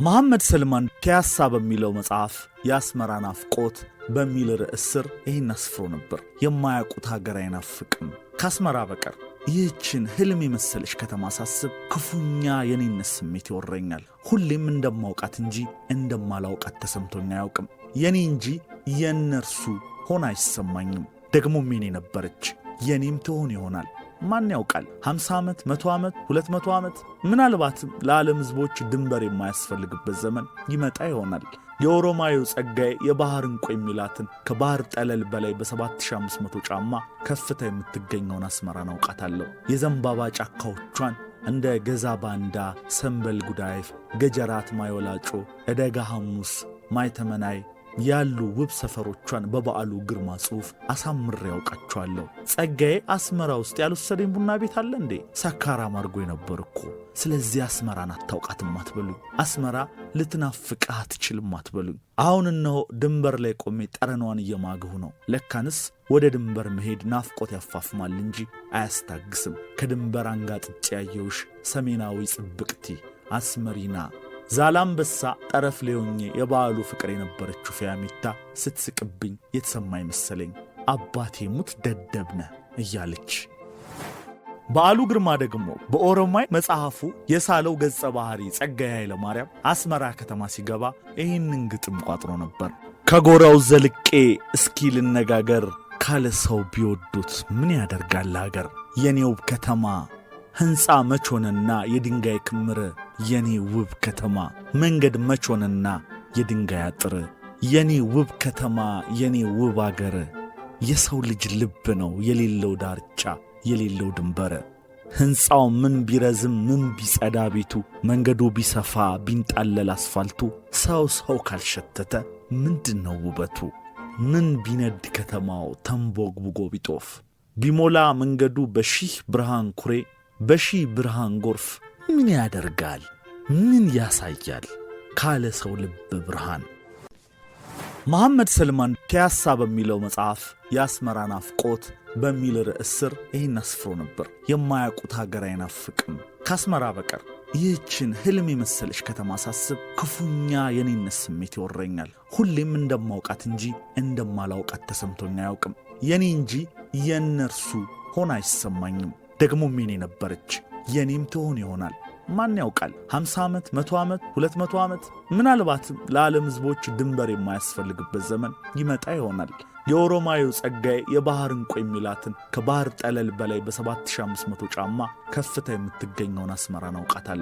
መሐመድ ሰልማን ፒያሳ በሚለው መጽሐፍ የአስመራ ናፍቆት በሚል ርዕስ ስር ይህን አስፍሮ ነበር። የማያውቁት ሀገር አይናፍቅም ከአስመራ በቀር። ይህችን ህልም የመሰለች ከተማ ሳስብ ክፉኛ የኔነት ስሜት ይወረኛል። ሁሌም እንደማውቃት እንጂ እንደማላውቃት ተሰምቶኝ አያውቅም። የኔ እንጂ የነርሱ ሆና አይሰማኝም። ደግሞም የኔ ነበረች፣ የኔም ትሆን ይሆናል። ማን ያውቃል? 50 ዓመት፣ 100 ዓመት፣ 200 ዓመት፣ ምናልባትም ለዓለም ህዝቦች ድንበር የማያስፈልግበት ዘመን ይመጣ ይሆናል። የኦሮማዊው ጸጋዬ የባህር እንቁ የሚላትን ከባህር ጠለል በላይ በ7500 ጫማ ከፍታ የምትገኘውን አስመራን አውቃታለሁ። የዘንባባ ጫካዎቿን እንደ ገዛ ባንዳ፣ ሰንበል ጉዳይፍ፣ ገጀራት፣ ማይወላጮ፣ እደጋ ሐሙስ፣ ማይተመናይ ያሉ ውብ ሰፈሮቿን በበዓሉ ግርማ ጽሑፍ አሳምሬ ያውቃቸዋለሁ። ጸጋዬ አስመራ ውስጥ ያልወሰደኝ ቡና ቤት አለ እንዴ? ሰካራም አድርጎኝ ነበር እኮ። ስለዚህ አስመራን አታውቃትም አትበሉኝ። አስመራ ልትናፍቅህ አትችልም አትበሉኝ። አሁን እነሆ ድንበር ላይ ቆሜ ጠረኗን እየማግሁ ነው። ለካንስ ወደ ድንበር መሄድ ናፍቆት ያፋፍማል እንጂ አያስታግስም። ከድንበር አንጋጥጬ ያየውሽ ሰሜናዊ ጽብቅቲ አስመሪና ዛላምበሳ ጠረፍ ሌዮኜ የበዓሉ ፍቅር የነበረችው ፊያሚታ ስትስቅብኝ የተሰማኝ መሰለኝ። አባቴ ሙት ደደብነ እያለች። በዓሉ ግርማ ደግሞ በኦሮማይ መጽሐፉ የሳለው ገጸ ባህሪ ጸጋዬ ኃይለ ማርያም አስመራ ከተማ ሲገባ ይህንን ግጥም ቋጥሮ ነበር። ከጎራው ዘልቄ እስኪ ልነጋገር፣ ካለ ሰው ቢወዱት ምን ያደርጋል ሀገር። የኔው ከተማ ሕንፃ መቾንና የድንጋይ ክምር፣ የኔ ውብ ከተማ መንገድ መቾንና የድንጋይ አጥር፣ የኔ ውብ ከተማ የኔ ውብ አገር። የሰው ልጅ ልብ ነው የሌለው ዳርቻ የሌለው ድንበር። ሕንፃው ምን ቢረዝም ምን ቢጸዳ ቤቱ፣ መንገዱ ቢሰፋ ቢንጣለል አስፋልቱ፣ ሰው ካልሸተተ ምንድነው ውበቱ? ምን ቢነድ ከተማው ተንቦግቡጎ ቢጦፍ፣ ቢሞላ መንገዱ በሺህ ብርሃን ኩሬ፣ በሺህ ብርሃን ጎርፍ ምን ያደርጋል ምን ያሳያል ካለ ሰው ልብ ብርሃን። መሐመድ ሰልማን ፒያሳ በሚለው መጽሐፍ የአስመራ ናፍቆት በሚል ርዕስ ስር ይህን አስፍሮ ነበር። የማያውቁት ሀገር አይናፍቅም ከአስመራ በቀር። ይህችን ህልም የመሰለች ከተማ ሳስብ ክፉኛ የኔነት ስሜት ይወረኛል። ሁሌም እንደማውቃት እንጂ እንደማላውቃት ተሰምቶኝ አያውቅም። የኔ እንጂ የነርሱ ሆና አይሰማኝም። ደግሞም የኔ ነበረች፣ የኔም ትሆን ይሆናል። ማን ያውቃል? 50 ዓመት፣ 100 ዓመት፣ 200 ዓመት፣ ምናልባትም ለዓለም ህዝቦች ድንበር የማያስፈልግበት ዘመን ይመጣ ይሆናል። የኦሮማዊው ጸጋዬ የባህር እንቁ የሚላትን ከባህር ጠለል በላይ በ7500 ጫማ ከፍታ የምትገኘውን አስመራን አውቃታለሁ።